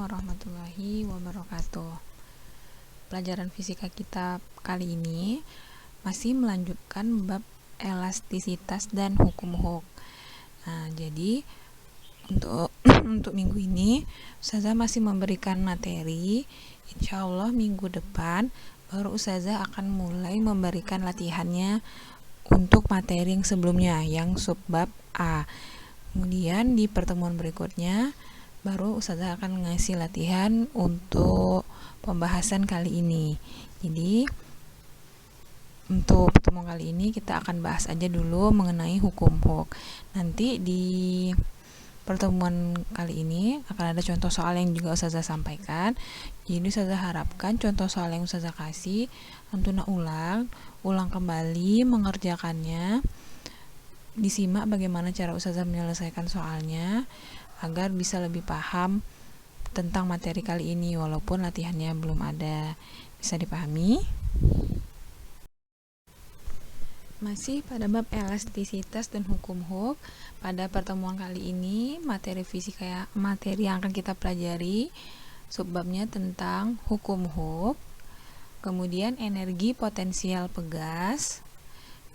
warahmatullahi wabarakatuh. Pelajaran fisika kita kali ini masih melanjutkan bab elastisitas dan hukum Hooke. Nah, jadi untuk minggu ini Ustazah masih memberikan materi. Insya Allah minggu depan baru Ustazah akan mulai memberikan latihannya untuk materi yang sebelumnya, yang subbab A. Kemudian di pertemuan berikutnya baru Ustazah akan ngasih latihan untuk pembahasan kali ini. Jadi untuk pertemuan kali ini kita akan bahas aja dulu mengenai hukum Hooke. Nanti di pertemuan kali ini akan ada contoh soal yang juga Ustazah sampaikan. Jadi Ustazah harapkan contoh soal yang Ustazah kasih Antuna ulang kembali mengerjakannya, disimak bagaimana cara Ustazah menyelesaikan soalnya agar bisa lebih paham tentang materi kali ini walaupun latihannya belum ada. Bisa dipahami? Masih pada bab elastisitas dan hukum Hooke. Pada pertemuan kali ini materi yang akan kita pelajari subbabnya tentang hukum Hooke, kemudian energi potensial pegas,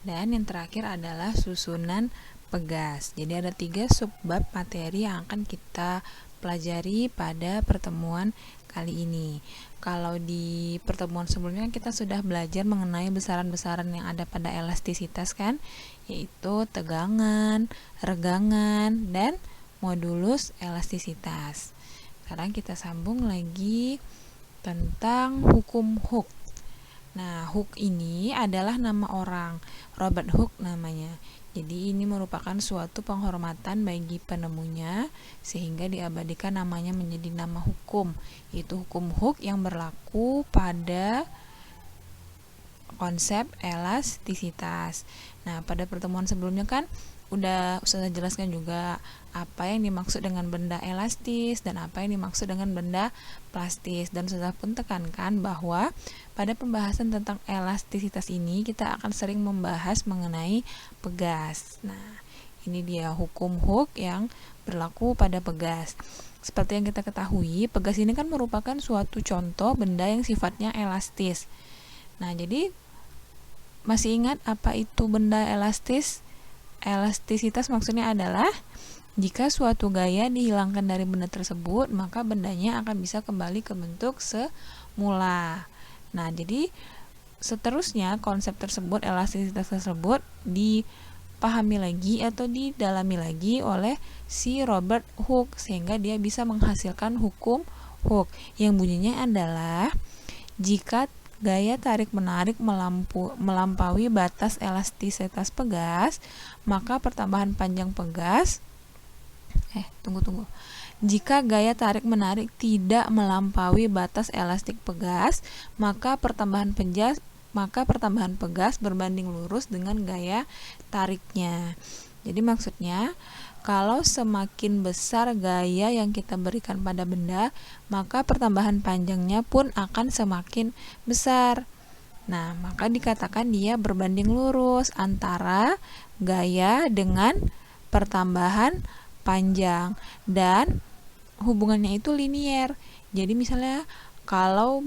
dan yang terakhir adalah susunan pegas. Jadi ada 3 subbab materi yang akan kita pelajari pada pertemuan kali ini. Kalau di pertemuan sebelumnya kita sudah belajar mengenai besaran-besaran yang ada pada elastisitas kan, yaitu tegangan, regangan, dan modulus elastisitas. Sekarang kita sambung lagi tentang hukum Hooke. Nah, Hooke ini adalah nama orang, Robert Hooke namanya. Jadi ini merupakan suatu penghormatan bagi penemunya sehingga diabadikan namanya menjadi nama hukum, yaitu hukum Hooke yang berlaku pada konsep elastisitas. Nah, pada pertemuan sebelumnya kan udah Ustazah jelaskan juga apa yang dimaksud dengan benda elastis dan apa yang dimaksud dengan benda plastis, dan Ustazah pun tekankan bahwa pada pembahasan tentang elastisitas ini kita akan sering membahas mengenai pegas. Nah, ini dia hukum Hooke yang berlaku pada pegas. Seperti yang kita ketahui, pegas ini kan merupakan suatu contoh benda yang sifatnya elastis. Nah, jadi masih ingat apa itu benda elastis? Elastisitas maksudnya adalah jika suatu gaya dihilangkan dari benda tersebut, maka bendanya akan bisa kembali ke bentuk semula. Nah, jadi seterusnya konsep tersebut, elastisitas tersebut dipahami lagi atau didalami lagi oleh si Robert Hooke sehingga dia bisa menghasilkan hukum Hooke yang bunyinya adalah jika gaya tarik-menarik melampaui batas elastisitas pegas, maka pertambahan panjang pegas Jika gaya tarik-menarik tidak melampaui batas elastik pegas, maka pertambahan pegas berbanding lurus dengan gaya tariknya. Jadi maksudnya, kalau semakin besar gaya yang kita berikan pada benda, maka pertambahan panjangnya pun akan semakin besar. Nah, maka dikatakan dia berbanding lurus antara gaya dengan pertambahan panjang, dan hubungannya itu linier. Jadi misalnya kalau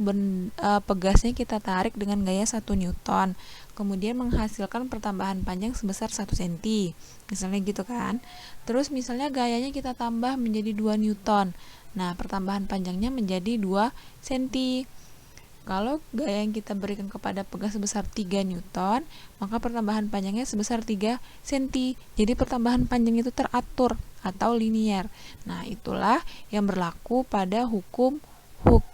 pegasnya kita tarik dengan gaya 1 Newton, kemudian menghasilkan pertambahan panjang sebesar 1 cm, misalnya gitu kan. Terus misalnya gayanya kita tambah menjadi 2 Newton, nah pertambahan panjangnya menjadi 2 cm. Kalau gaya yang kita berikan kepada pegas sebesar 3 Newton, maka pertambahan panjangnya sebesar 3 cm. Jadi pertambahan panjang itu teratur atau linier. Nah, itulah yang berlaku pada hukum Hooke.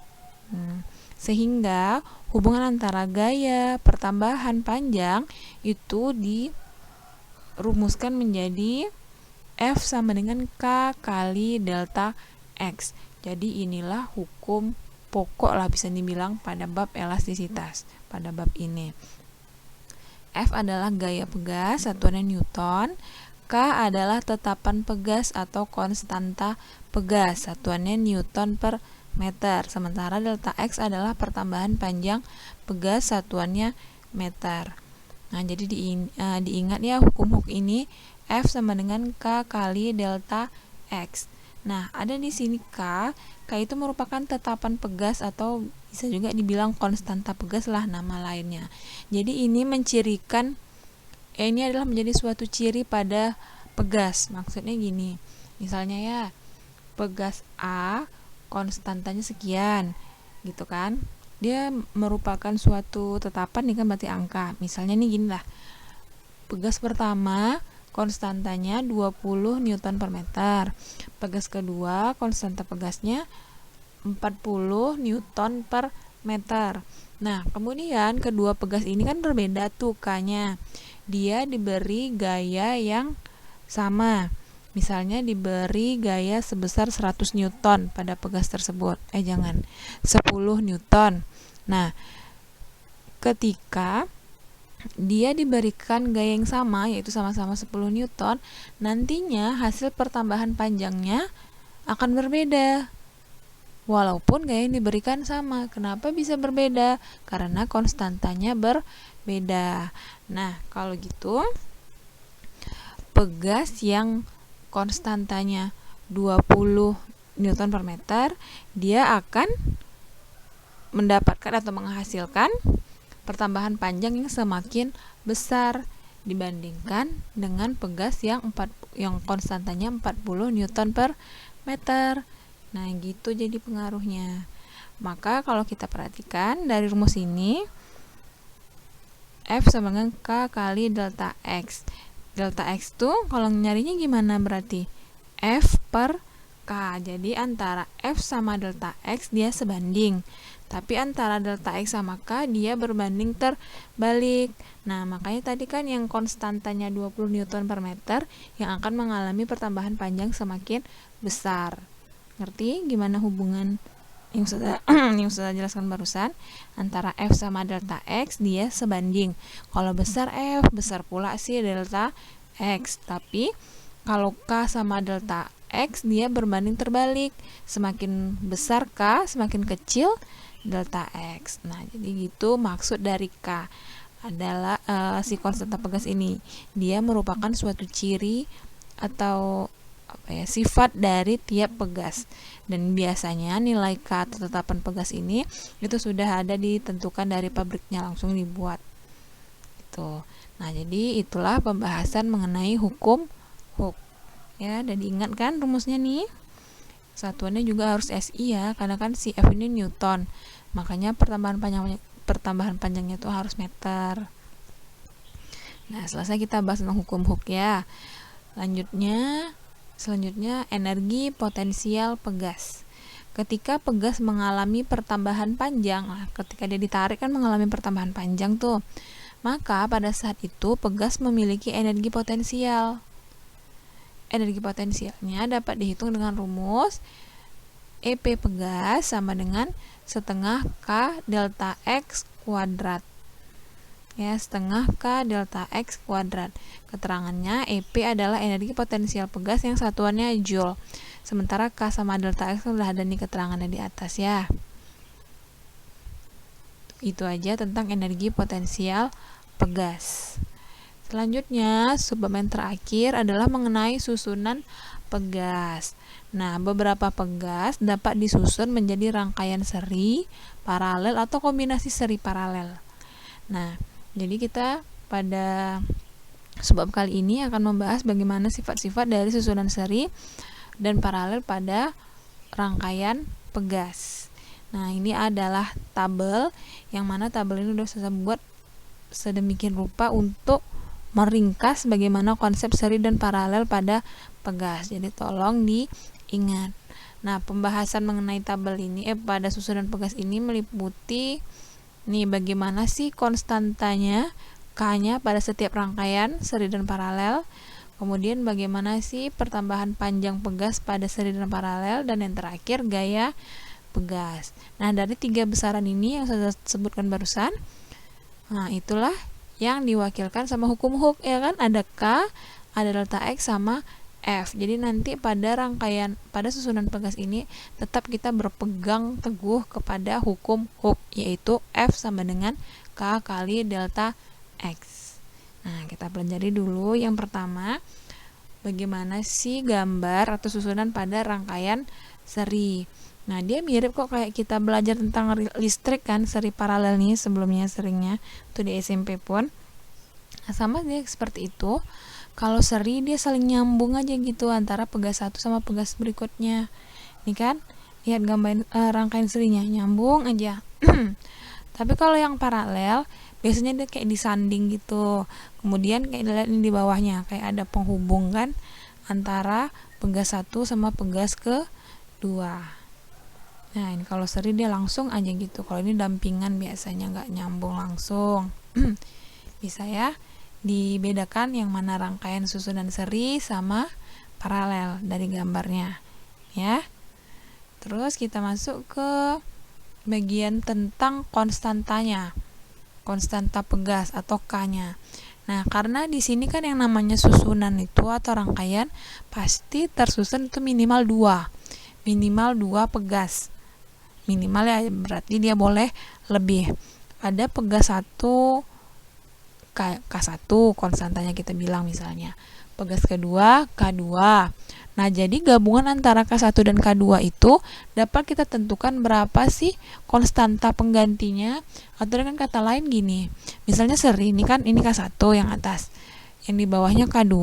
Sehingga hubungan antara gaya pertambahan panjang itu dirumuskan menjadi F sama dengan K kali delta X. Jadi inilah hukum pokok lah bisa dibilang pada bab elastisitas, pada bab ini. F adalah gaya pegas, satuannya Newton. K adalah tetapan pegas atau konstanta pegas, satuannya Newton per meter. Sementara delta X adalah pertambahan panjang pegas, satuannya meter. Nah, jadi diingat ya hukum Hooke ini F sama dengan K kali delta X. Nah, ada di sini K. K itu merupakan tetapan pegas atau bisa juga dibilang konstanta pegas lah nama lainnya. Jadi ini mencirikan, ini adalah menjadi suatu ciri pada pegas. Maksudnya gini, misalnya ya, pegas A konstantanya sekian, gitu kan. Dia merupakan suatu tetapan, nih kan berarti angka. Misalnya nih gini lah, pegas pertama konstantanya 20 Newton per meter. Pegas kedua konstanta pegasnya 40 Newton per meter. Nah, kemudian kedua pegas ini kan berbeda tuh K-nya. Dia diberi gaya yang sama. Misalnya diberi gaya sebesar 100 Newton pada pegas tersebut. 10 Newton. Nah, ketika dia diberikan gaya yang sama, yaitu sama-sama 10 Newton, nantinya hasil pertambahan panjangnya akan berbeda. Walaupun gaya yang diberikan sama. Kenapa bisa berbeda? Karena konstantanya berbeda. Nah, kalau gitu, pegas yang konstantanya 20 Newton per meter, dia akan mendapatkan atau menghasilkan pertambahan panjang yang semakin besar dibandingkan dengan pegas yang konstantanya 40 Newton per meter. Nah, gitu jadi pengaruhnya. Maka kalau kita perhatikan dari rumus ini, F sama dengan K kali delta X. Delta X tuh kalau nyarinya gimana berarti? F per K. Jadi antara F sama delta X dia sebanding. Tapi antara delta X sama K dia berbanding terbalik. Nah, makanya tadi kan yang konstantanya 20 Newton per meter yang akan mengalami pertambahan panjang semakin besar. Ngerti gimana hubungan yang sudah jelaskan barusan? Antara F sama delta X dia sebanding. Kalau besar F, besar pula sih delta X. Tapi kalau K sama delta X dia berbanding terbalik. Semakin besar K, semakin kecil delta X. Nah, jadi gitu maksud dari K adalah si konstanta pegas ini. Dia merupakan suatu ciri atau sifat dari tiap pegas. Dan biasanya nilai K atau tetapan pegas ini itu sudah ada ditentukan dari pabriknya, langsung dibuat. Gitu. Nah, jadi itulah pembahasan mengenai hukum Hooke. Ya, dan diingat kan rumusnya nih. Satuannya juga harus SI ya, karena kan si F ini Newton. Makanya pertambahan panjangnya itu harus meter. Nah, selesai kita bahas tentang hukum Hooke ya. Selanjutnya energi potensial pegas. Ketika pegas mengalami pertambahan panjang, ketika dia ditarik kan mengalami pertambahan panjang tuh. Maka pada saat itu pegas memiliki energi potensial. Energi potensialnya dapat dihitung dengan rumus EP pegas sama dengan setengah K delta X kuadrat. Ya, setengah K delta X kuadrat. Keterangannya EP adalah energi potensial pegas yang satuannya Joule. Sementara K sama delta X sudah ada nih keterangannya di atas ya. Itu aja tentang energi potensial pegas. Selanjutnya, subbab yang terakhir adalah mengenai susunan pegas. Nah, beberapa pegas dapat disusun menjadi rangkaian seri, paralel, atau kombinasi seri paralel. Nah, jadi kita pada subbab kali ini akan membahas bagaimana sifat-sifat dari susunan seri dan paralel pada rangkaian pegas. Nah, ini adalah tabel, yang mana tabel ini sudah saya buat sedemikian rupa untuk meringkas bagaimana konsep seri dan paralel pada pegas. Jadi tolong diingat. Nah, pembahasan mengenai tabel ini pada susunan pegas ini meliputi nih bagaimana sih konstantanya K-nya pada setiap rangkaian seri dan paralel. Kemudian bagaimana sih pertambahan panjang pegas pada seri dan paralel, dan yang terakhir gaya pegas. Nah, dari tiga besaran ini yang saya sebutkan barusan, nah itulah yang diwakilkan sama hukum Hooke ya kan, ada K, ada delta X sama F. Jadi nanti pada susunan pegas ini tetap kita berpegang teguh kepada hukum Hooke, yaitu F sama dengan K kali delta X. Nah, kita pelajari dulu yang pertama, bagaimana sih gambar atau susunan pada rangkaian seri. Nah, dia mirip kok kayak kita belajar tentang listrik kan, seri paralel nih sebelumnya seringnya tuh di SMP pun. Nah, sama dia seperti itu. Kalau seri dia saling nyambung aja gitu antara pegas satu sama pegas berikutnya. Nih kan, lihat gambar rangkaian serinya nyambung aja. Tapi kalau yang paralel biasanya dia kayak disanding gitu. Kemudian kayak dilihat di bawahnya kayak ada penghubung kan antara pegas satu sama pegas kedua. Nah, ini kalau seri dia langsung aja gitu. Kalau ini dampingan biasanya nggak nyambung langsung. Bisa ya dibedakan yang mana rangkaian susunan seri sama paralel dari gambarnya ya. Terus kita masuk ke bagian tentang konstantanya, konstanta pegas atau K-nya. Nah, karena di sini kan yang namanya susunan itu atau rangkaian pasti tersusun itu minimal 2 pegas. Minimal ya berarti dia boleh lebih. Ada pegas 1 K1 konstantanya kita bilang misalnya. Pegas kedua K2. Nah, jadi gabungan antara K1 dan K2 itu dapat kita tentukan berapa sih konstanta penggantinya, atau dengan kata lain gini. Misalnya seri ini kan ini K1 yang atas. Yang di bawahnya K2.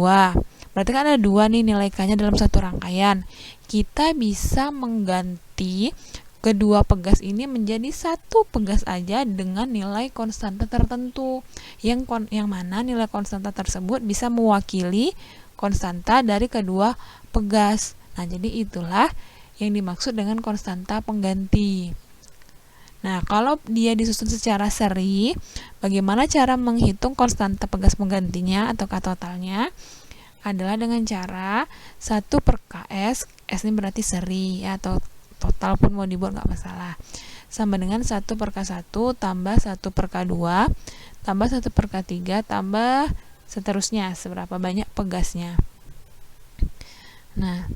Berarti kan ada 2 nih nilai K-nya dalam satu rangkaian. Kita bisa mengganti kedua pegas ini menjadi 1 pegas aja dengan nilai konstanta tertentu. Yang mana nilai konstanta tersebut bisa mewakili konstanta dari kedua pegas. Nah, jadi itulah yang dimaksud dengan konstanta pengganti. Nah, kalau dia disusun secara seri, bagaimana cara menghitung konstanta pegas penggantinya atau K totalnya? Adalah dengan cara 1/Ks, S ini berarti seri ya, atau total pun mau dibuat nggak masalah. Sama dengan 1/K1 tambah 1/K2 tambah 1/K3 tambah seterusnya seberapa banyak pegasnya. Nah,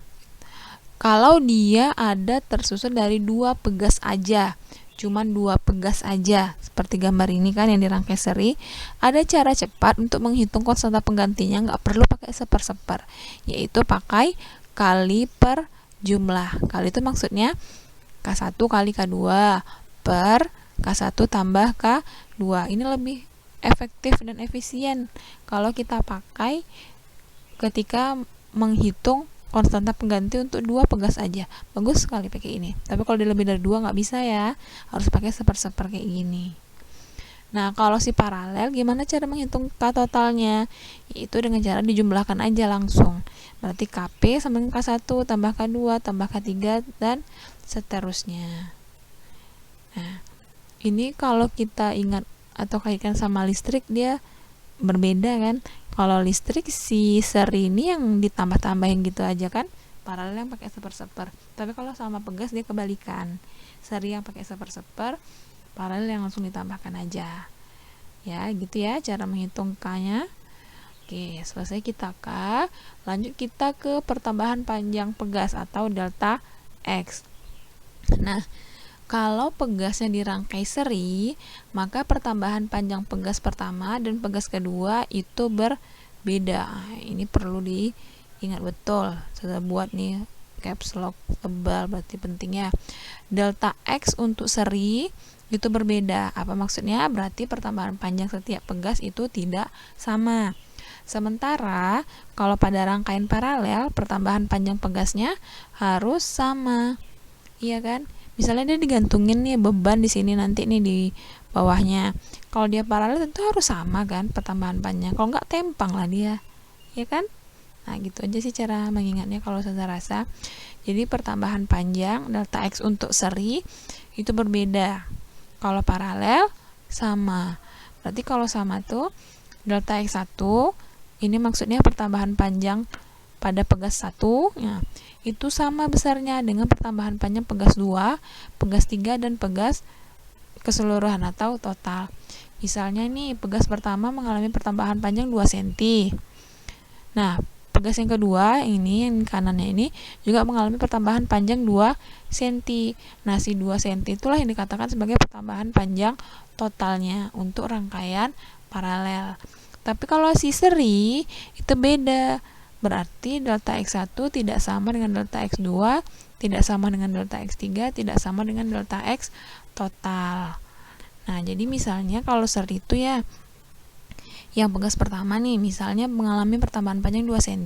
kalau dia ada tersusun dari 2 pegas aja, cuman 2 pegas aja, seperti gambar ini kan yang dirangkai seri, ada cara cepat untuk menghitung konstanta penggantinya, nggak perlu pakai seper-seper, yaitu pakai kali per jumlah. Kali itu maksudnya K1 kali K2 per K1 tambah K2. Ini lebih efektif dan efisien kalau kita pakai ketika menghitung konstanta pengganti untuk 2 pegas aja. Bagus sekali pakai ini. Tapi kalau lebih dari 2 nggak bisa ya, harus pakai seper-seper kayak gini. Nah, kalau si paralel gimana cara menghitung K totalnya? Yaitu dengan cara dijumlahkan aja langsung. Berarti KP sama dengan K1 tambah K2 tambah K3 dan seterusnya. Nah, ini kalau kita ingat atau kaitkan sama listrik dia berbeda kan. Kalau listrik si seri ini yang ditambah-tambahin gitu aja kan, paralel yang pakai seper-seper. Tapi kalau sama pegas dia kebalikan. Seri yang pakai seper-seper, paralel yang langsung ditambahkan aja. Ya, gitu ya cara menghitung K-nya. Oke, selesai kita K. Lanjut kita ke pertambahan panjang pegas atau delta X. Nah, kalau pegasnya dirangkai seri, maka pertambahan panjang pegas pertama dan pegas kedua itu berbeda. Ini perlu diingat betul. Saya buat nih caps lock tebal, berarti pentingnya. Delta X untuk seri itu berbeda. Apa maksudnya? Berarti pertambahan panjang setiap pegas itu tidak sama. Sementara kalau pada rangkaian paralel, pertambahan panjang pegasnya harus sama. Iya kan? Misalnya dia digantungin nih beban di sini nanti nih di bawahnya. Kalau dia paralel tentu harus sama kan pertambahan panjang. Kalau nggak tempang lah dia, ya kan? Nah, gitu aja sih cara mengingatnya kalau saya rasa. Jadi pertambahan panjang delta X untuk seri itu berbeda. Kalau paralel sama. Berarti kalau sama tuh delta X1 ini maksudnya pertambahan panjang pada pegas 1 ya, itu sama besarnya dengan pertambahan panjang pegas 2, pegas 3 dan pegas keseluruhan atau total. Misalnya nih pegas pertama mengalami pertambahan panjang 2 cm. Nah, pegas yang kedua ini yang kanannya ini juga mengalami pertambahan panjang 2 cm. Nah, si 2 cm itulah yang dikatakan sebagai pertambahan panjang totalnya untuk rangkaian paralel. Tapi kalau si seri itu beda. berarti delta X1 tidak sama dengan delta X2, tidak sama dengan delta X3, tidak sama dengan delta X total. Nah, jadi misalnya kalau seri itu ya, yang pegas pertama nih, misalnya mengalami pertambahan panjang 2 cm.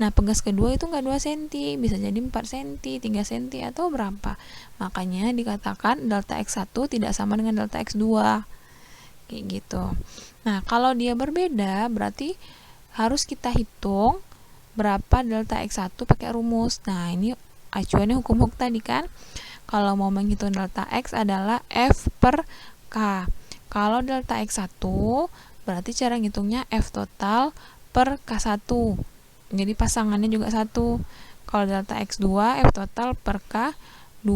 Nah, pegas kedua itu nggak 2 cm, bisa jadi 4 cm, 3 cm, atau berapa. Makanya dikatakan delta X1 tidak sama dengan delta X2. Kayak gitu. Nah, kalau dia berbeda, berarti harus kita hitung berapa delta X1 pakai rumus. Nah, ini acuannya hukum Hooke tadi kan. Kalau mau menghitung delta X adalah F per K. Kalau delta X1, berarti cara ngitungnya F total per K1. Jadi pasangannya juga 1. Kalau delta X2, F total per K2.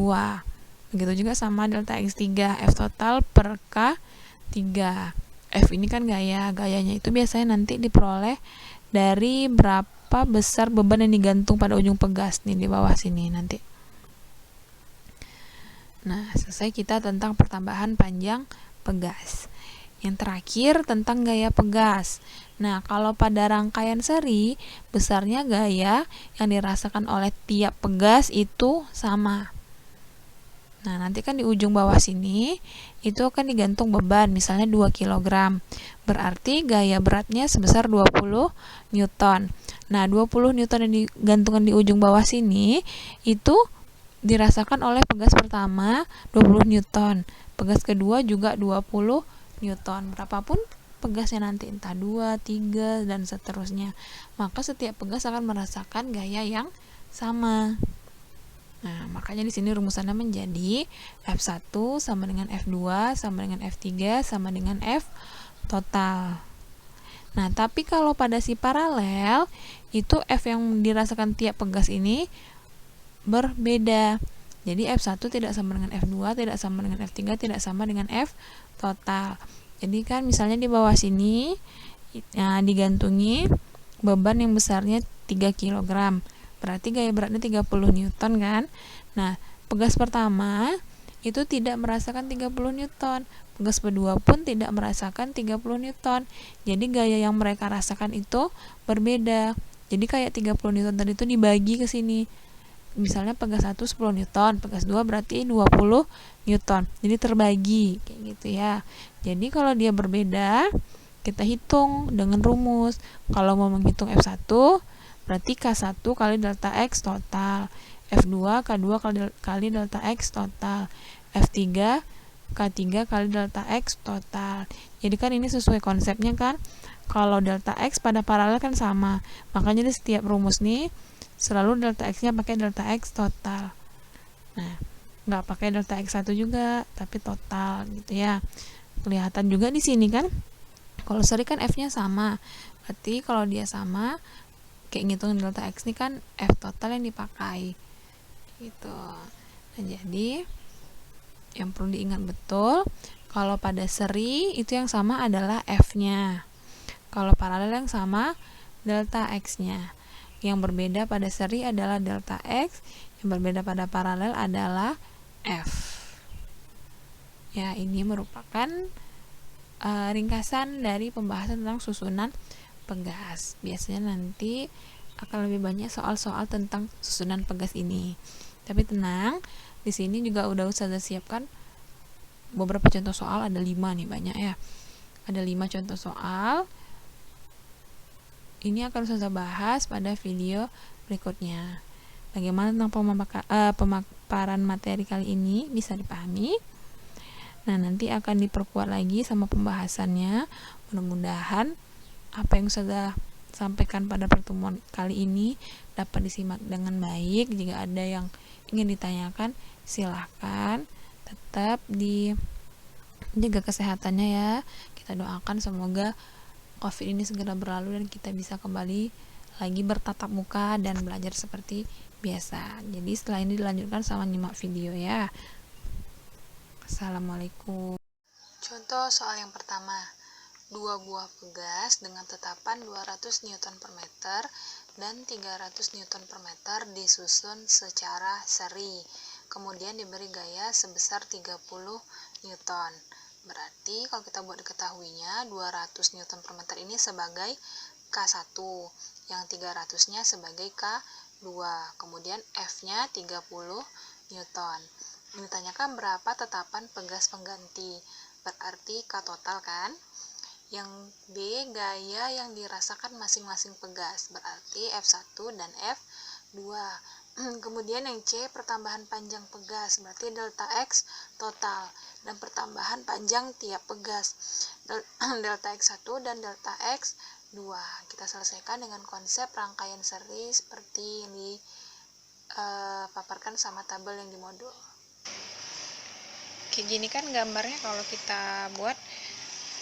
Begitu juga sama delta X3, F total per K3. F ini kan gayanya itu biasanya nanti diperoleh dari berapa besar beban yang digantung pada ujung pegas nih di bawah sini nanti. Nah, selesai kita tentang pertambahan panjang pegas. Yang terakhir tentang gaya pegas. Nah, kalau pada rangkaian seri, besarnya gaya yang dirasakan oleh tiap pegas itu sama. Nah, nanti kan di ujung bawah sini itu akan digantung beban, misalnya 2 kg. Berarti gaya beratnya sebesar 20 Newton. Nah, 20 Newton yang digantungkan di ujung bawah sini itu dirasakan oleh pegas pertama 20 Newton. Pegas kedua juga 20 Newton. Berapapun pegasnya nanti, entah 2, 3, dan seterusnya. Maka setiap pegas akan merasakan gaya yang sama. Nah, makanya di sini rumusannya menjadi F1 sama dengan F2 sama dengan F3 sama dengan F total. Nah, tapi kalau pada si paralel, itu F yang dirasakan tiap pegas ini berbeda. Jadi F1 tidak sama dengan F2, tidak sama dengan F3, tidak sama dengan F total. Jadi kan misalnya di bawah sini digantungi beban yang besarnya 3 kg. Berarti gaya beratnya 30 Newton kan. Nah, pegas pertama itu tidak merasakan 30 Newton. Pegas kedua pun tidak merasakan 30 Newton. Jadi gaya yang mereka rasakan itu berbeda. Jadi kayak 30 Newton tadi itu dibagi ke sini. Misalnya pegas 1 10 Newton, pegas 2 berarti 20 Newton. Jadi terbagi kayak gitu ya. Jadi kalau dia berbeda, kita hitung dengan rumus. Kalau mau menghitung F1, berarti K1 kali delta X total. F2 K2 kali delta X total. F3 K3 kali delta X total. Jadi kan ini sesuai konsepnya kan. Kalau delta X pada paralel kan sama. Makanya di setiap rumus nih selalu delta X-nya pakai delta X total. Nah, nggak pakai delta X1 juga, tapi total gitu ya. Kelihatan juga di sini kan. Kalau seri kan F-nya sama. Berarti kalau dia sama, kayak ngitung delta X ini kan F total yang dipakai. Gitu. Nah, jadi yang perlu diingat betul, kalau pada seri itu yang sama adalah F-nya. Kalau paralel yang sama delta X-nya. Yang berbeda pada seri adalah delta X, yang berbeda pada paralel adalah F. Ya, ini merupakan ringkasan dari pembahasan tentang susunan pegas. Biasanya nanti akan lebih banyak soal-soal tentang susunan pegas ini. Tapi tenang, di sini juga udah Ustazah siapkan beberapa contoh soal, ada 5 nih, banyak ya. Ada 5 contoh soal. Ini akan Ustazah bahas pada video berikutnya. Bagaimana tentang pemaparan materi kali ini bisa dipahami. Nah, nanti akan diperkuat lagi sama pembahasannya. Mudah-mudahan apa yang Ustazah sampaikan pada pertemuan kali ini dapat disimak dengan baik. Jika ada yang ingin ditanyakan, silahkan. Tetap dijaga kesehatannya ya. Kita doakan semoga COVID ini segera berlalu dan kita bisa kembali lagi bertatap muka dan belajar seperti biasa. Jadi setelah ini dilanjutkan sama nyimak video ya. Assalamualaikum. Contoh soal yang pertama. 2 buah pegas dengan tetapan 200 Newton per meter dan 300 Newton per meter disusun secara seri. Kemudian diberi gaya sebesar 30 Newton. Berarti kalau kita buat diketahuinya 200 Newton per meter ini sebagai K1. yang 300-nya sebagai K2. Kemudian F-nya 30 Newton. Ini ditanyakan berapa tetapan pegas pengganti. Berarti K total kan? Yang B, gaya yang dirasakan masing-masing pegas. Berarti F1 dan F2. Kemudian yang C, pertambahan panjang pegas, berarti delta X total, dan pertambahan panjang tiap pegas, delta X1 dan delta X2. Kita selesaikan dengan konsep rangkaian seri seperti yang dipaparkan sama tabel yang di modul. Kayak gini kan gambarnya kalau kita buat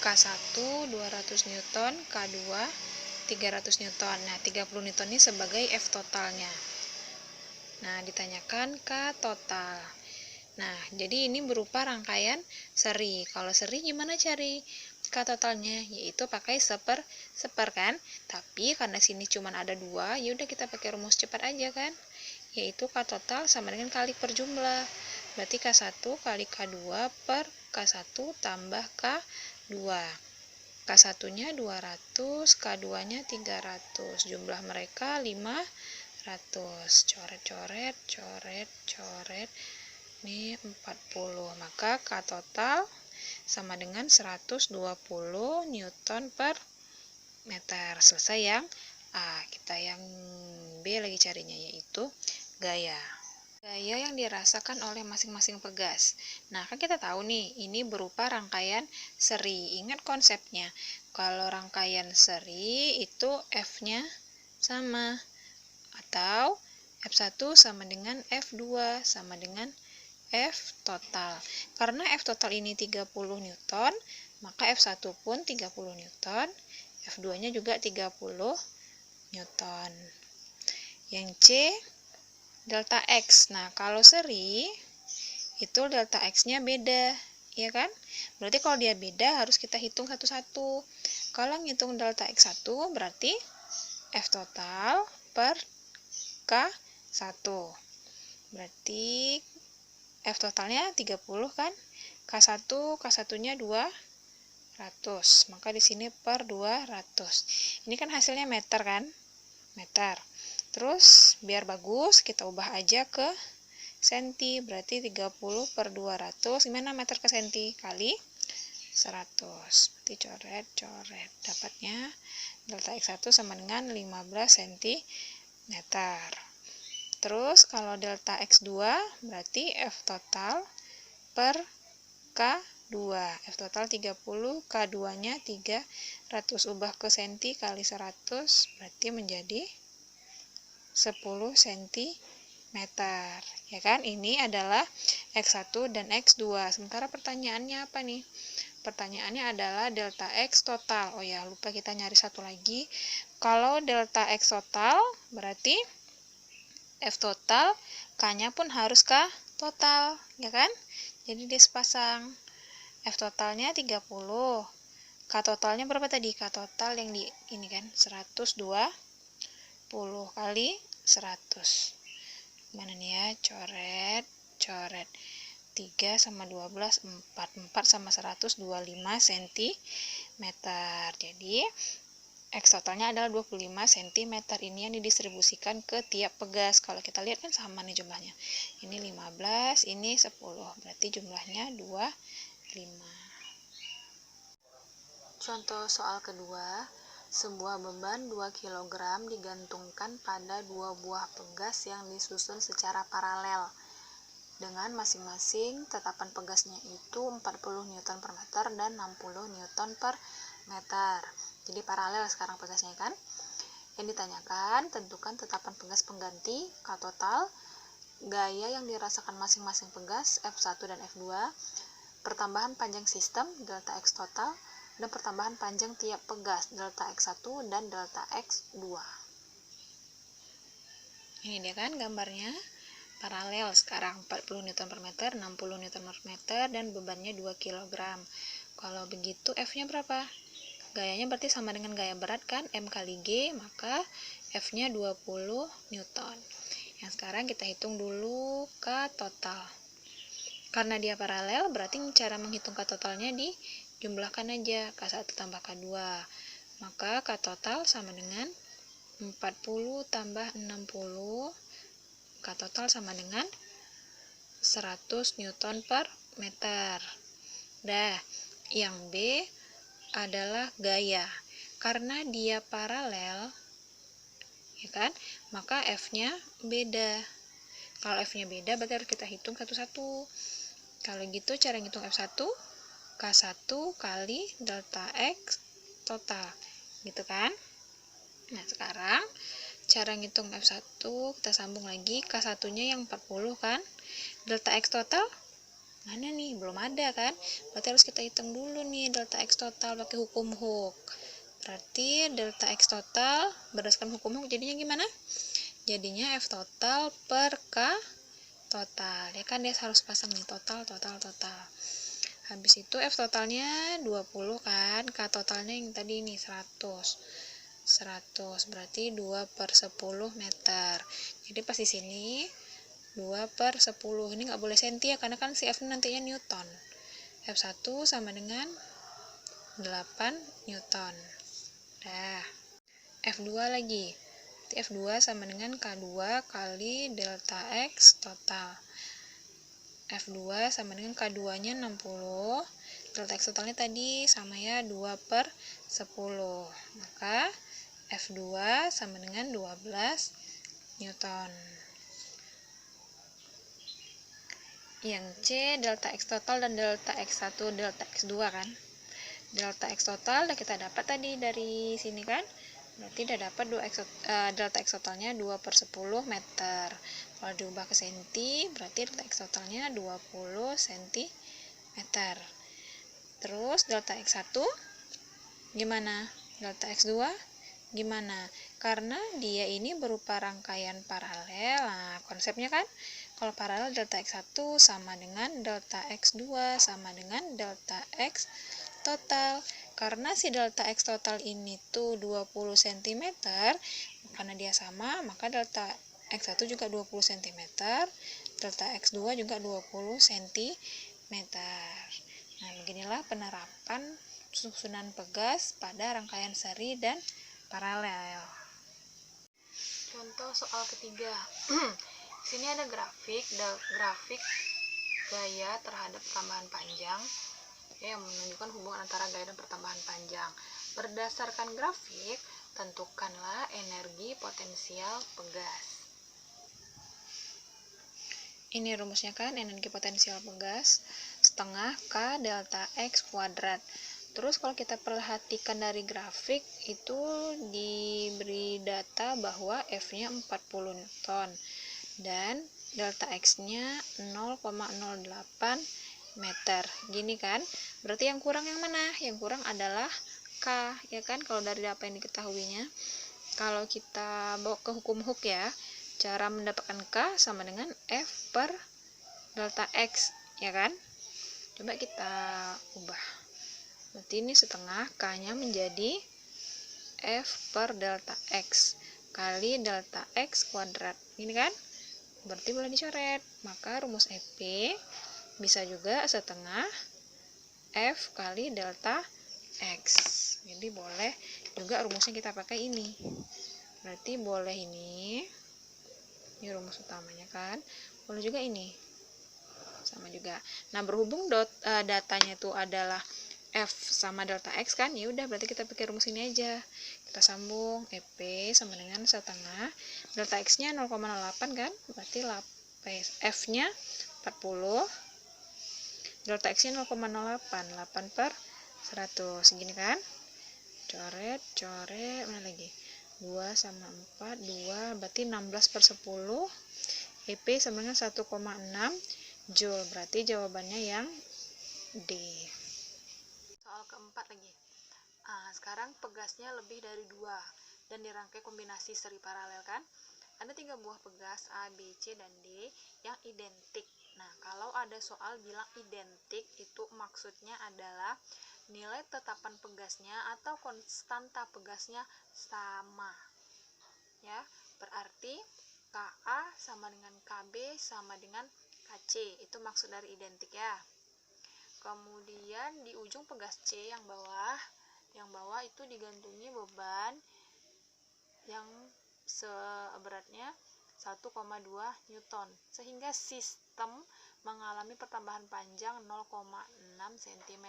K1 200 Newton, K2 300 Newton. Nah, 30 Newton ini sebagai F totalnya. Nah, ditanyakan K total. Nah, jadi ini berupa rangkaian seri. Kalau seri gimana cari K totalnya? Yaitu pakai seper kan? Tapi karena sini cuma ada 2, yaudah kita pakai rumus cepat aja kan? Yaitu K total sama dengan kali per jumlah. Berarti K1 kali K2 per K1 tambah K2. K1-nya 200, K2-nya 300. Jumlah mereka 500. Coret. Ini 40. Maka K total sama dengan 120 Newton per meter. Selesai yang A. Kita yang B lagi carinya, yaitu gaya. Gaya yang dirasakan oleh masing-masing pegas. Nah, kan kita tahu nih, ini berupa rangkaian seri. Ingat konsepnya. Kalau rangkaian seri itu F-nya sama. Atau F1 sama dengan F2 sama dengan F total. Karena F total ini 30 Newton, maka F1 pun 30 Newton, F2-nya juga 30 Newton. Yang C, delta X. Nah, kalau seri, itu delta X-nya beda, ya kan? Berarti kalau dia beda, harus kita hitung satu-satu. Kalau ngitung delta X1, berarti F total per K1. Berarti F totalnya 30 kan? K1-nya 200. Maka di sini per 200. Ini kan hasilnya meter kan? Meter. Terus biar bagus kita ubah aja ke senti. Berarti 30 per 200. Gimana meter ke senti? Kali 100. Berarti coret. Dapatnya delta X1 sama dengan 15 cm. Terus kalau delta X2 berarti F total per K2. F total 30, K2-nya 300. Ubah ke senti kali 100 berarti menjadi 10 cm. Ya kan? Ini adalah X1 dan X2. Sementara pertanyaannya apa nih? Pertanyaannya adalah delta X total. Oh ya, lupa kita nyari satu lagi. Kalau delta X total berarti F total, K-nya pun harus K total, ya kan? Jadi dia sepasang. F totalnya 30. K totalnya berapa tadi? K total yang di ini kan 120 kali 100. Mana nih ya? Coret. 3 sama 12, 4 sama 125 cm. Jadi X totalnya adalah 25 cm. Ini yang didistribusikan ke tiap pegas. Kalau kita lihat kan sama nih jumlahnya. Ini 15, ini 10. Berarti jumlahnya 25. Contoh soal kedua. Sebuah beban 2 kg digantungkan pada 2 buah pegas yang disusun secara paralel. Dengan masing-masing tetapan pegasnya itu 40 Newton per meter dan 60 Newton per meter. Jadi paralel sekarang pegasnya kan. Yang ditanyakan, tentukan tetapan pegas pengganti K total, gaya yang dirasakan masing-masing pegas F1 dan F2, pertambahan panjang sistem delta X total, dan pertambahan panjang tiap pegas delta X1 dan delta X2. Ini dia kan gambarnya. Paralel sekarang 40 Newton per meter, 60 Newton per meter, dan bebannya 2 kg. Kalau begitu F-nya berapa? Gayanya berarti sama dengan gaya berat kan, M kali G, maka F-nya 20 Newton. Yang sekarang kita hitung dulu K total. Karena dia paralel, berarti cara menghitung K totalnya dijumlahkan aja, K1 tambah K2. Maka K total sama dengan 40 tambah 60, K total sama dengan 100 Newton per meter. Dah, yang B adalah gaya. Karena dia paralel, ya kan, maka F-nya beda. Kalau F-nya beda, berarti harus kita hitung satu-satu. Kalau gitu, cara ngitung F1, K1 kali delta X total. Gitu kan? Nah, sekarang cara ngitung F1, kita sambung lagi. K1-nya yang 40 kan? Delta X total mana nih? Belum ada kan? Berarti harus kita hitung dulu nih delta X total pakai hukum Hooke. Berarti delta X total berdasarkan hukum Hooke jadinya gimana? Jadinya F total per K total. Ya kan, dia harus pasang nih total. Habis itu F totalnya 20 kan, K totalnya yang tadi ini 100 berarti 2/10 meter. Jadi pas di sini 2/10, ini nggak boleh senti ya, karena kan si F nantinya Newton. F1 sama dengan 8 Newton. Dah. F2 lagi. Berarti F2 sama dengan K2 kali delta X total. F2 sama dengan K2-nya 60. Delta X totalnya tadi sama ya 2/10. Maka F2 sama dengan 12 Newton. Yang C delta X total dan delta X1, delta X2 kan. Delta X total udah kita dapat tadi dari sini kan. Berarti udah dapat delta X totalnya 2/10 meter. Kalau diubah ke senti, berarti delta X totalnya 20 cm. Terus delta X1 gimana? Delta X2 gimana? Karena dia ini berupa rangkaian paralel. Nah, konsepnya kan kalau paralel delta X1 sama dengan delta X2 sama dengan delta X total. Karena si delta X total ini tuh 20 cm, karena dia sama, maka delta X1 juga 20 cm, delta X2 juga 20 cm. Nah, beginilah penerapan susunan pegas pada rangkaian seri dan paralel. Contoh soal ketiga. Sini ada grafik gaya terhadap pertambahan panjang yang menunjukkan hubungan antara gaya dan pertambahan panjang. Berdasarkan grafik, tentukanlah energi potensial pegas. Ini rumusnya kan, energi potensial pegas setengah K delta X kuadrat. Terus kalau kita perhatikan dari grafik, itu diberi data bahwa F-nya 40 Newton dan delta X-nya 0,08 meter. Gini kan, berarti yang kurang yang mana? Yang kurang adalah K, ya kan, kalau dari apa yang diketahuinya. Kalau kita bawa ke hukum Hooke ya, cara mendapatkan K sama dengan F per delta X, ya kan. Coba kita ubah. Berarti ini setengah, K-nya menjadi F per delta X kali delta X kuadrat. Ini kan, berarti boleh dicoret. Maka rumus EP bisa juga setengah F kali delta X. Jadi boleh juga rumusnya kita pakai ini. Berarti boleh ini rumus utamanya kan. Boleh juga ini. Sama juga. Nah, berhubung datanya itu adalah F sama delta X kan, ya udah berarti kita pakai rumus ini aja. Kita sambung EP sama dengan setengah delta X-nya 0,08 kan, berarti F-nya 40, delta X-nya 0,08, 8/100, segini kan. Coret, mana lagi? 2 sama 4, 2, berarti 16/10. EP sama dengan 1,6 Joule, berarti jawabannya yang D. Soal keempat lagi. Sekarang pegasnya lebih dari 2 dan dirangkai kombinasi seri paralel kan. Ada 3 buah pegas A, B, C, dan D yang identik. Nah, kalau ada soal bilang identik, itu maksudnya adalah nilai tetapan pegasnya atau konstanta pegasnya sama. Ya, berarti KA sama dengan KB sama dengan KC. Itu maksud dari identik ya. Kemudian di ujung pegas C yang bawah itu digantungi beban yang beratnya 1,2 Newton, sehingga sistem mengalami pertambahan panjang 0,6 cm.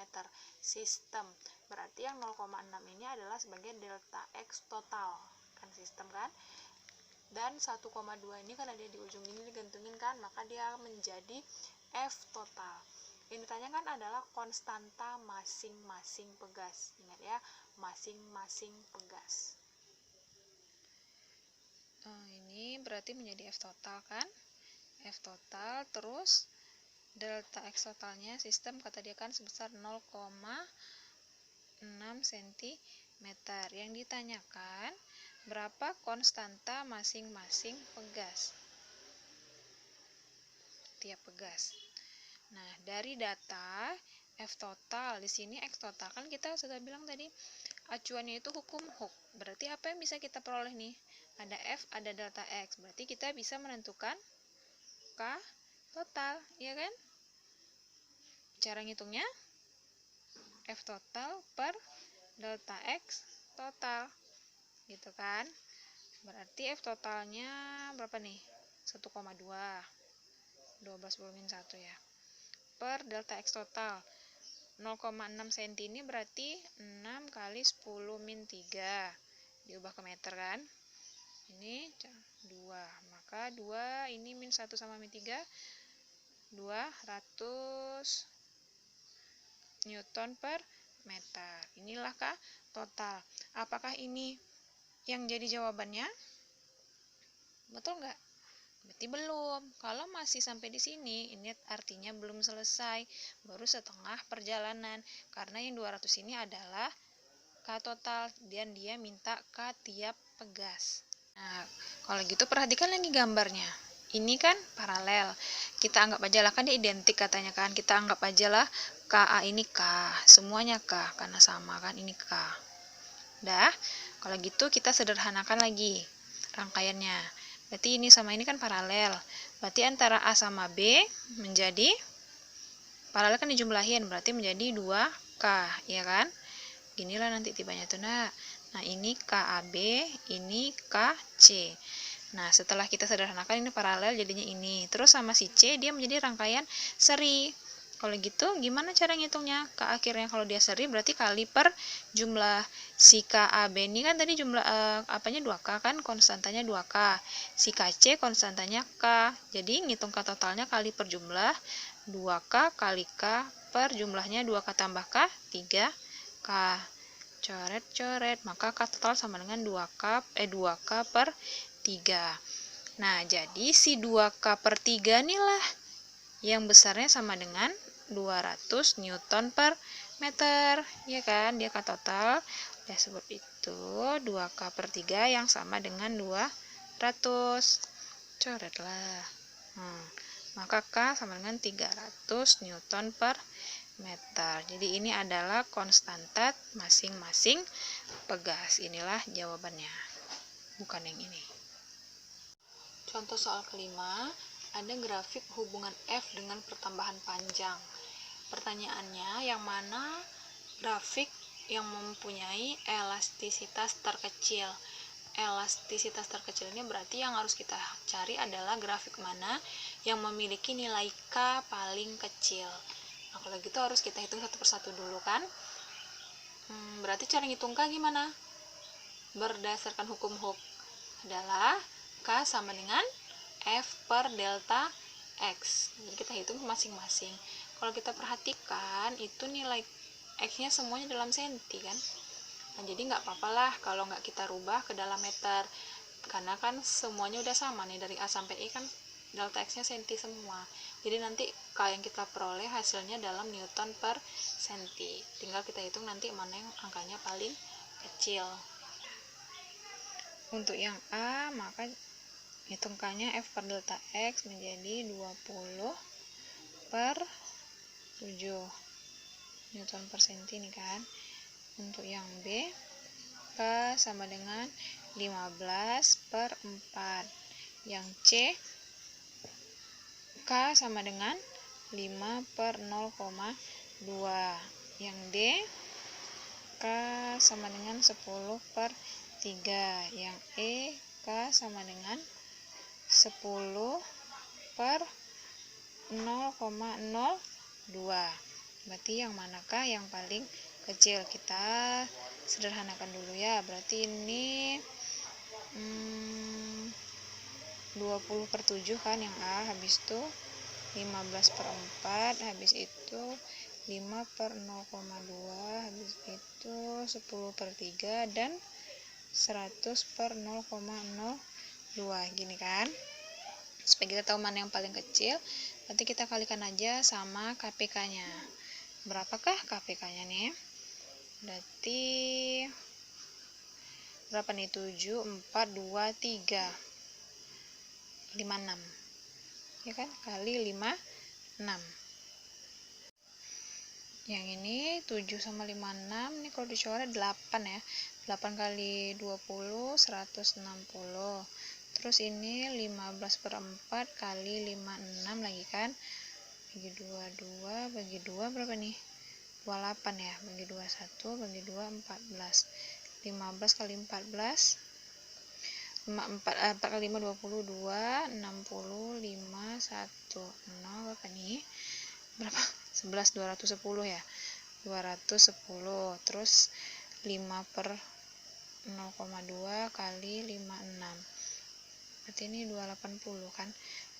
Sistem berarti yang 0,6 ini adalah sebagai delta X total, kan sistem kan. Dan 1,2 ini karena dia di ujung ini digantungin kan, maka dia menjadi F total. Yang ditanyakan adalah konstanta masing-masing pegas. Ingat ya, masing-masing pegas. Ini berarti menjadi F total kan? F total, terus delta X totalnya sistem kata dia kan sebesar 0,6 cm. Yang ditanyakan berapa konstanta masing-masing pegas, tiap pegas. Nah, dari data F total, di sini X total kan kita sudah bilang tadi acuannya itu hukum Hooke. Berarti apa yang bisa kita peroleh nih? Ada F, ada delta X. Berarti kita bisa menentukan K total, ya kan? Cara ngitungnya F total per delta X total, gitu kan? Berarti F totalnya berapa nih? 1,2. 12 bulumin 1 ya. Per delta X total 0,6 cm ini berarti 6 kali 10 min 3 diubah ke meter kan, ini 2, maka 2 ini min 1 sama min 3 200 Newton per meter. Inilah kah total. Apakah ini yang jadi jawabannya? Betul nggak? Berarti belum. Kalau masih sampai di sini, ini artinya belum selesai, baru setengah perjalanan. Karena yang 200 ini adalah K total dan dia minta K tiap pegas. Nah, kalau gitu perhatikan lagi gambarnya. Ini kan paralel. Kita anggap aja lah, kan dia identik katanya kan. Kita anggap aja lah KA ini K, semuanya K karena sama kan, ini K. Dah, kalau gitu kita sederhanakan lagi rangkaiannya. Berarti ini sama ini kan paralel. Berarti antara A sama B menjadi paralel kan dijumlahin, berarti menjadi 2K, ya kan? Ginilah nanti tibanya tuh, nak. Nah, ini KAB, ini KC. Nah, setelah kita sederhanakan ini paralel jadinya ini. Terus sama si C dia menjadi rangkaian seri. Kalau gitu gimana cara ngitungnya? K akhirnya kalau dia seri berarti kali per jumlah. Si KAB ini kan tadi jumlah apanya 2K kan, konstantanya 2K. Si KC konstantanya K. Jadi ngitung K totalnya kali per jumlah 2K kali K per jumlahnya 2K tambah K 3K. Coret-coret, maka K total sama dengan 2K per 3. Nah, jadi si 2K per 3 inilah yang besarnya sama dengan 200 Newton per meter, ya kan? Dia K total, udah sebut itu 2K per 3 yang sama dengan 200. Coretlah. Maka K sama dengan 300 Newton per meter. Jadi ini adalah konstanta masing-masing pegas. Inilah jawabannya, bukan yang ini. Contoh soal kelima, ada grafik hubungan F dengan pertambahan panjang. Pertanyaannya, yang mana grafik yang mempunyai elastisitas terkecil? Elastisitas terkecil ini berarti yang harus kita cari adalah grafik mana yang memiliki nilai K paling kecil. Nah, kalau gitu harus kita hitung satu persatu dulu kan. Berarti cara ngitung K gimana? Berdasarkan hukum Hooke adalah K sama dengan F per delta X. Jadi kita hitung masing-masing. Kalau kita perhatikan itu nilai X-nya semuanya dalam senti kan. Nah, jadi nggak apa-apa lah kalau nggak kita rubah ke dalam meter. Karena kan semuanya udah sama nih, dari A sampai E kan delta X-nya senti semua. Jadi nanti K yang kita peroleh hasilnya dalam Newton per senti. Tinggal kita hitung nanti mana yang angkanya paling kecil. Untuk yang A, maka hitung K-nya F per delta X menjadi 20 per 7 Newton per senti nih kan. Untuk yang B, K sama dengan 15 per 4. Yang C, K sama dengan 5 per 0,2. Yang D, K sama dengan 10 per 3. Yang E, maka sama dengan 10 per 0,02. Berarti yang manakah yang paling kecil? Kita sederhanakan dulu ya. Berarti ini 20/7 kan yang A, habis itu 15/4, habis itu 5/0,2, habis itu 10/3, dan 100/0,02 gini kan. Supaya kita tahu mana yang paling kecil, nanti kita kalikan aja sama KPK-nya. Berapakah KPK-nya nih? Berarti berapa nih? 7, 4, 2, 3, 56 ya kan, kali 56. Yang ini 7 sama 56, ini kalau dicoret 8 ya. 8 kali 20, 160. Terus ini 15/4 kali 56 lagi kan. Bagi 2, bagi 2 berapa nih? 28 ya. Bagi 2, 1, bagi 2, 14. 15 kali 14, 4 kali 5, 22, 65, 1, 0, berapa nih? Berapa? 11, 210 ya. 210. Terus 5/0,2 kali 56. Berarti ini 280 kan.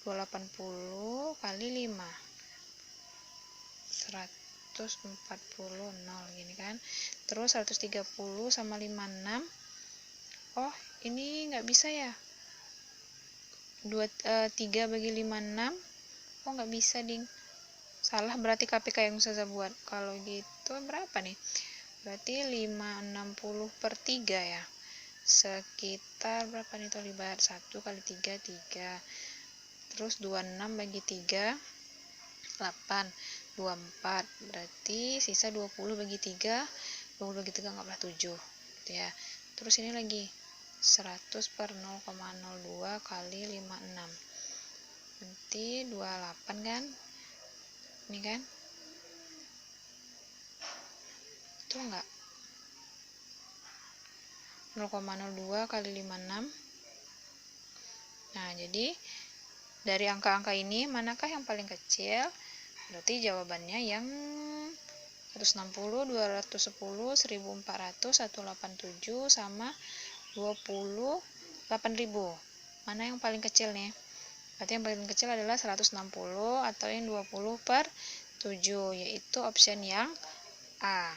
280 kali 5. 140, 0 gini kan. Terus 130 sama 56. Oh, ini nggak bisa ya. 3 bagi 56. Oh, nggak bisa, ding. Salah, berarti KPK yang Ustazah buat. Kalau gitu berapa nih? Berarti 560/3 ya. Sekitar berapa nih tuh? 1 kali 3, 3. Terus 26 bagi 3, 8. 24. Berarti sisa 20 bagi 3. 20 bagi 3 nggak pernah 7. Gitu ya. Terus ini lagi 100/0,02 kali 56. Nanti 28 kan? Ini kan? Itu enggak? 0,02 kali 56. Nah, jadi dari angka-angka ini manakah yang paling kecil? Berarti jawabannya yang 160, 210, 1400, 187 sama 28.000. Mana yang paling kecil nih? Berarti yang paling kecil adalah 160 atau yang 20/7, yaitu option yang A.